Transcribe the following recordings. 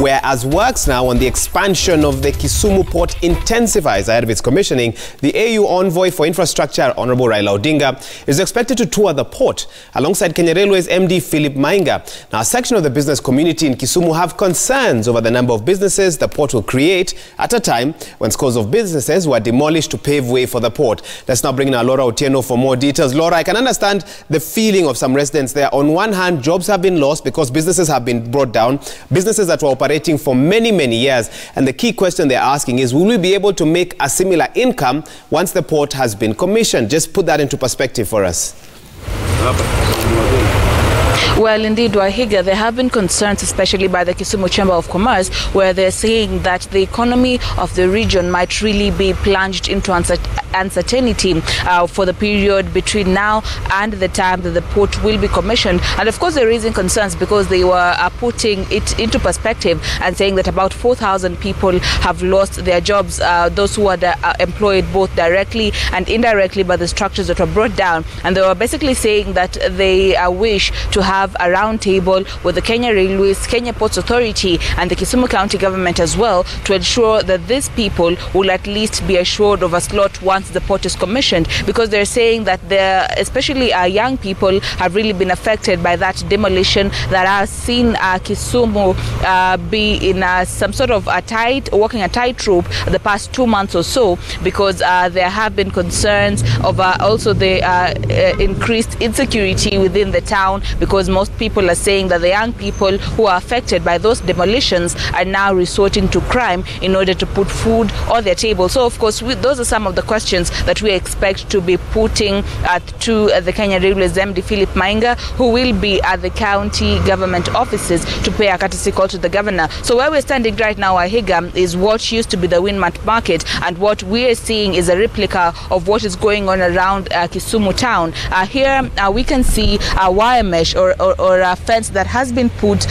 Whereas works now on the expansion of the Kisumu port intensifies ahead of its commissioning, the AU Envoy for Infrastructure, Honorable Raila Odinga, is expected to tour the port alongside Kenya Railways MD Philip Mainga. Now, a section of the business community in Kisumu have concerns over the number of businesses the port will create at a time when scores of businesses were demolished to pave way for the port. Let's now bring in Laura Otieno for more details. Laura, I can understand the feeling of some residents there. On one hand, jobs have been lost because businesses have been brought down, businesses that were operating for many years. And the key question they're asking is, will we be able to make a similar income once the port has been commissioned? Just put that into perspective for us. Well, indeed, Wahiga, there have been concerns, especially by the Kisumu Chamber of Commerce, where they're saying that the economy of the region might really be plunged into uncertainty for the period between now and the time that the port will be commissioned. And of course, they're raising concerns because they were putting it into perspective and saying that about 4,000 people have lost their jobs, those who are employed both directly and indirectly by the structures that were brought down. And they were basically saying that they wish to have a round table with the Kenya Railways, Kenya Ports Authority and the Kisumu County government as well to ensure that these people will at least be assured of a slot once the port is commissioned, because they're saying that especially young people have really been affected by that demolition that has seen Kisumu be in some sort of walking a tightrope the past 2 months or so, because there have been concerns of also the increased insecurity within the town, because most people are saying that the young people who are affected by those demolitions are now resorting to crime in order to put food on their table. So, of course, those are some of the questions that we expect to be putting to the Kenya Railways MD Philip Mainga, who will be at the county government offices to pay a courtesy call to the governor. So where we're standing right now, Wahiga, is what used to be the Winmart market, and what we're seeing is a replica of what is going on around Kisumu town. Here we can see a wire mesh or a fence that has been put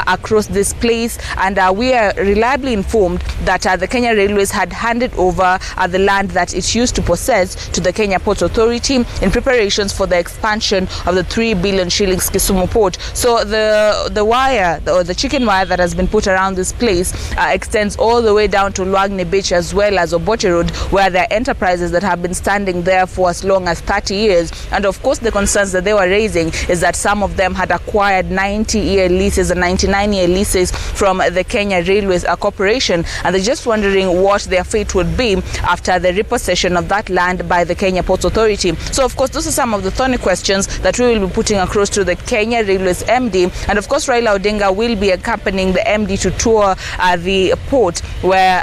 across this place, and we are reliably informed that the Kenya Railways had handed over the land that it used to possess to the Kenya Ports Authority in preparations for the expansion of the 3 billion shillings Kisumu port. So the wire, or the chicken wire that has been put around this place extends all the way down to Luagne Beach as well as Obote Road, where there are enterprises that have been standing there for as long as 30 years. And of course, the concerns that they were raising is that some of them had acquired 90-year leases and 99-year leases from the Kenya Railways Corporation, and they're just wondering what their fate would be after the repossession of that land by the Kenya Ports Authority. So, of course, those are some of the thorny questions that we will be putting across to the Kenya Railways MD, and of course, Raila Odinga will be accompanying the MD to tour the port where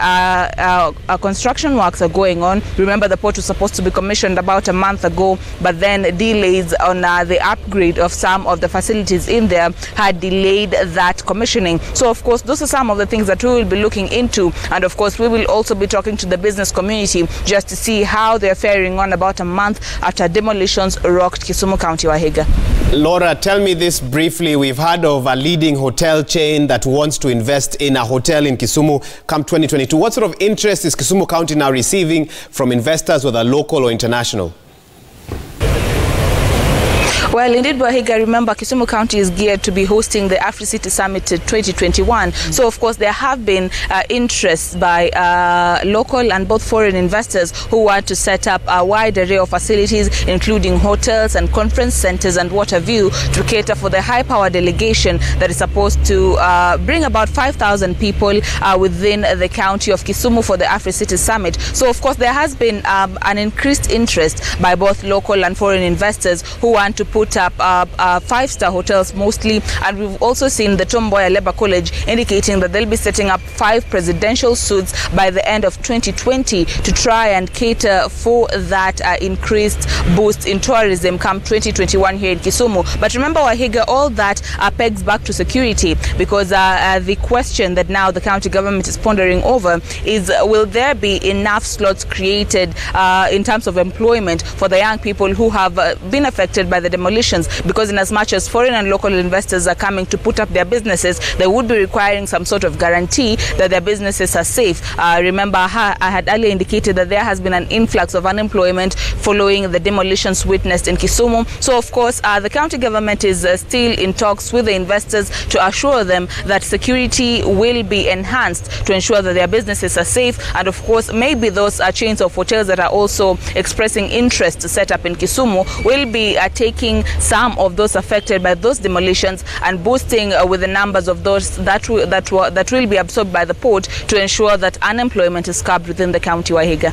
construction works are going on. Remember, the port was supposed to be commissioned about a month ago, but then delays on the upgrade of some of the facilities in there had delayed that commissioning. So, of course, those are some of the things that we will be looking into, and of course, we will also be talking to the business community just to see how they're faring on about a month after demolitions rocked Kisumu County, Wahiga. Laura, tell me this briefly. We've heard of a leading hotel chain that wants to invest in a hotel in Kisumu come 2022. What sort of interest is Kisumu County now receiving from investors, whether local or international? Well, indeed, Wahiga, remember, Kisumu County is geared to be hosting the AfriCity Summit 2021. So, of course, there have been interests by local and both foreign investors who want to set up a wide array of facilities, including hotels and conference centers and what have you, to cater for the high-power delegation that is supposed to bring about 5,000 people within the county of Kisumu for the AfriCity Summit. So, of course, there has been an increased interest by both local and foreign investors who want to put up 5-star hotels mostly, and we've also seen the Tom Mboya Labour College indicating that they'll be setting up 5 presidential suites by the end of 2020 to try and cater for that increased boost in tourism come 2021 here in Kisumu. But remember, Wahiga, all that pegs back to security, because the question that now the county government is pondering over is, will there be enough slots created in terms of employment for the young people who have been affected by the demolition demolitions, because in as much as foreign and local investors are coming to put up their businesses, they would be requiring some sort of guarantee that their businesses are safe. Remember, I had earlier indicated that there has been an influx of unemployment following the demolitions witnessed in Kisumu. So, of course, the county government is still in talks with the investors to assure them that security will be enhanced to ensure that their businesses are safe. And, of course, maybe those chains of hotels that are also expressing interest to set up in Kisumu will be taking some of those affected by those demolitions and boosting with the numbers of those that will be absorbed by the port to ensure that unemployment is curbed within the county, Wahiga.